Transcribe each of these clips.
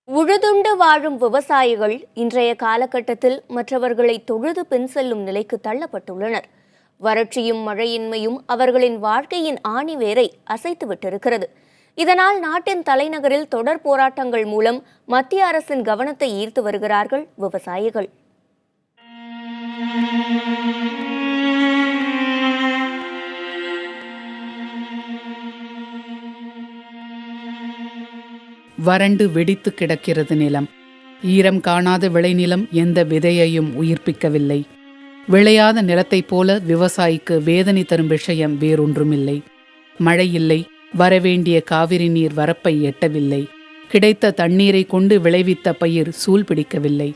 உழுதுண்டு வாழும் விவசாயிகள் இன்றைய காலகட்டத்தில் மற்றவர்களை தொழுது பின் செல்லும் நிலைக்கு தள்ளப்பட்டுள்ளனர். வறட்சியும் மழையின்மையும் அவர்களின் வாழ்க்கையின் ஆணிவேரை அசைத்துவிட்டிருக்கிறது. இதனால் நாட்டின் தலைநகரில் தொடர் போராட்டங்கள் மூலம் மத்திய அரசின் கவனத்தை ஈர்த்து வருகிறார்கள் விவசாயிகள். வறண்டு வெடித்து கிடக்கிறது நிலம். ஈரம் காணாத விளைநிலம் எந்த விதையையும் உயிர்ப்பிக்கவில்லை. விளையாத நிலத்தைப் போல விவசாயிக்கு வேதனை தரும் விஷயம் வேறொன்றுமில்லை. மழை இல்லை, வரவேண்டிய காவிரி நீர் வரப்பை எட்டவில்லை. கிடைத்த தண்ணீரை கொண்டு விளைவித்த பயிர் சூழ் பிடிக்கவில்லை.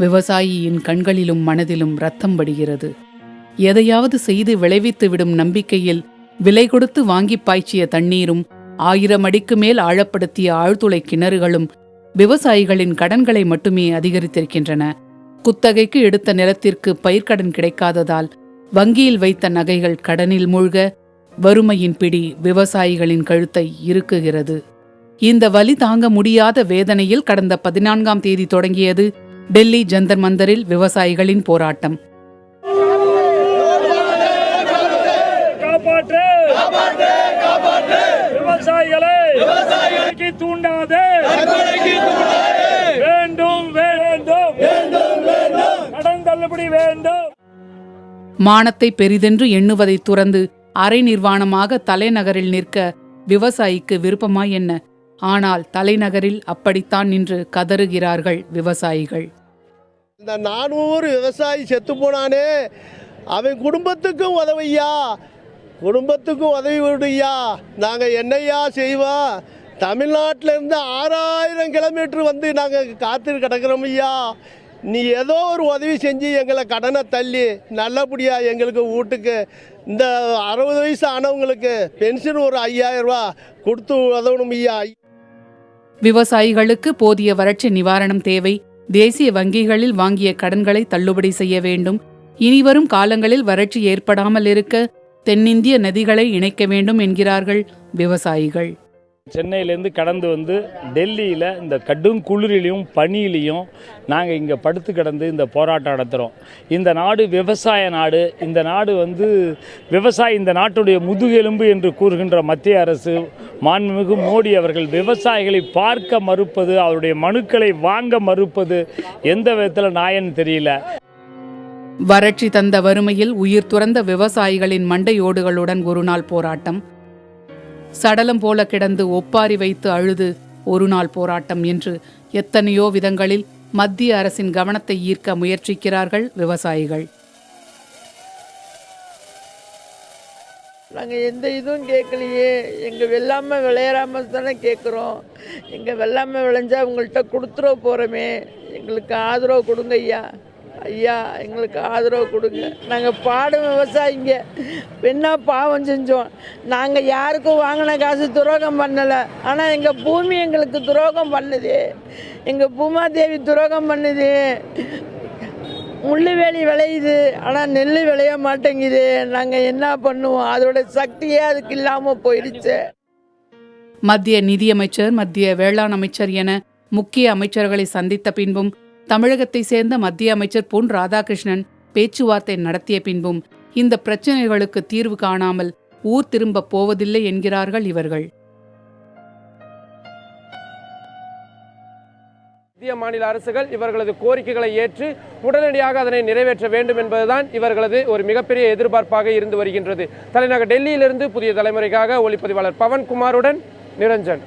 விவசாயியின் கண்களிலும் மனதிலும் ரத்தம் வடிகிறது. எதையாவது செய்து விளைவித்து விடும் நம்பிக்கையில் விலை கொடுத்து வாங்கி பாய்ச்சிய தண்ணீரும் 1000 அடிக்கு மேல் ஆழப்படுத்திய ஆழ்துளை கிணறுகளும் விவசாயிகளின் கடன்களை மட்டுமே அதிகரித்திருக்கின்றன. குத்தகைக்கு எடுத்த நிலத்திற்கு பயிர்க்கடன் கிடைக்காததால் வங்கியில் வைத்த நகைகள் கடனில் மூழ்க வறுமையின் பிடி விவசாயிகளின் கழுத்தை இறுக்குகிறது. இந்த வலி தாங்க முடியாத வேதனையில் கடந்த 14ஆம் தேதி தொடங்கியது டெல்லி ஜந்தர் மந்தரில் விவசாயிகளின் போராட்டம். மானத்தை பெரிதென்று எண்ணுவதை துறந்து அரை நிர்வாணமாக தலைநகரில் நிற்க விவசாயிக்கு விருப்பமா என்ன? ஆனால் தலைநகரில் அப்படித்தான் நின்று கதறுகிறார்கள் விவசாயிகள். இந்த 400 விவசாயி செத்து போனானே, அவன் குடும்பத்துக்கும் உதவியா, குடும்பத்துக்கும் உதவி விடுயா. நாங்கள் என்னையா செய்வோம்? தமிழ்நாட்டிலேருந்து 6000 கிலோமீட்டர் வந்து நாங்கள் காத்து கிடக்கிறோம் ஐயா. நீ ஏதோ ஒரு உதவி செஞ்சு எங்களை கடனை தள்ளி நல்லபடியாக எங்களுக்கு வீட்டுக்கு இந்த 60 வயசு ஆனவங்களுக்கு பென்ஷன் ஒரு 5000 ரூபா கொடுத்து உதவணும் ஐயா. விவசாயிகளுக்கு போதிய வறட்சி நிவாரணம் தேவை. தேசிய வங்கிகளில் வாங்கிய கடன்களை தள்ளுபடி செய்ய வேண்டும். இனிவரும் காலங்களில் வறட்சி ஏற்படாமல் இருக்க தென்னிந்திய நதிகளை இணைக்க வேண்டும் என்கிறார்கள் விவசாயிகள். சென்னையிலேருந்து கடந்து வந்து டெல்லியில் இந்த கடும் குளிரிலையும் பனியிலையும் நாங்கள் இங்கே படுத்து கிடந்து இந்த போராட்டம் நடத்துகிறோம். இந்த நாடு விவசாய நாடு. இந்த நாடு விவசாயி இந்த நாட்டுடைய முதுகெலும்பு என்று கூறுகின்ற மத்திய அரசு மாண்புமிகு மோடி அவர்கள் விவசாயிகளை பார்க்க மறுப்பது, அவருடைய மனுக்களை வாங்க மறுப்பது எந்த விதத்தில் நாயன்னு தெரியல. வறட்சி தந்த வறுமையில் உயிர் துறந்த விவசாயிகளின் மண்டையோடுகளுடன் ஒரு நாள் போராட்டம். சடலம் போல கிடந்து ஒப்பாரி வைத்து அழுது ஒரு நாள் போராட்டம் என்று எத்தனையோ விதங்களில் மத்திய அரசின் கவனத்தை ஈர்க்க முயற்சிக்கிறார்கள் விவசாயிகள். நாங்கள் எந்த இதுவும் கேட்கலையே. எங்கள் வெள்ளாமை விளையாடாமல் தானே கேட்குறோம். எங்கள் வெள்ளாமை விளைஞ்சா உங்கள்கிட்ட கொடுத்துட போகிறோமே, எங்களுக்கு ஆதரவு கொடுங்க ஐயா. ஐயா எங்களுக்கு ஆதரவு கொடுங்க. நாங்கள் பாடும் விவசாயிங்க. என்ன பாவம் செஞ்சோம்? நாங்கள் யாருக்கும் வாங்கின காசு துரோகம் பண்ணலை. ஆனால் எங்கள் பூமி எங்களுக்கு துரோகம் பண்ணுது. எங்கள் பூமாதேவி துரோகம் பண்ணுது. முள்ளுவேலி விளையுது, ஆனால் நெல் விளைய மாட்டேங்குது. நாங்கள் என்ன பண்ணுவோம்? அதோட சக்தியே அதுக்கு இல்லாமல் போயிடுச்சு. மத்திய நிதியமைச்சர், மத்திய வேளாண் அமைச்சர் என முக்கிய அமைச்சர்களை சந்தித்த பின்பும் தமிழகத்தை சேர்ந்த மத்திய அமைச்சர் பொன் ராதாகிருஷ்ணன் பேச்சுவார்த்தை நடத்திய பின்பும் இந்த பிரச்சனைகளுக்கு தீர்வு காணாமல் ஊர் திரும்ப போவதில்லை என்கிறார்கள் இவர்கள். மத்திய மாநில அரசுகள் இவர்களது கோரிக்கைகளை ஏற்று உடனடியாக அதனை நிறைவேற்ற வேண்டும் என்பதுதான் இவர்களது ஒரு மிகப்பெரிய எதிர்பார்ப்பாக இருந்து வருகின்றது. தலைநகர் டெல்லியிலிருந்து புதிய தலைமுறைக்காக ஒளிப்பதிவாளர் பவன்குமாருடன் நிரஞ்சன்.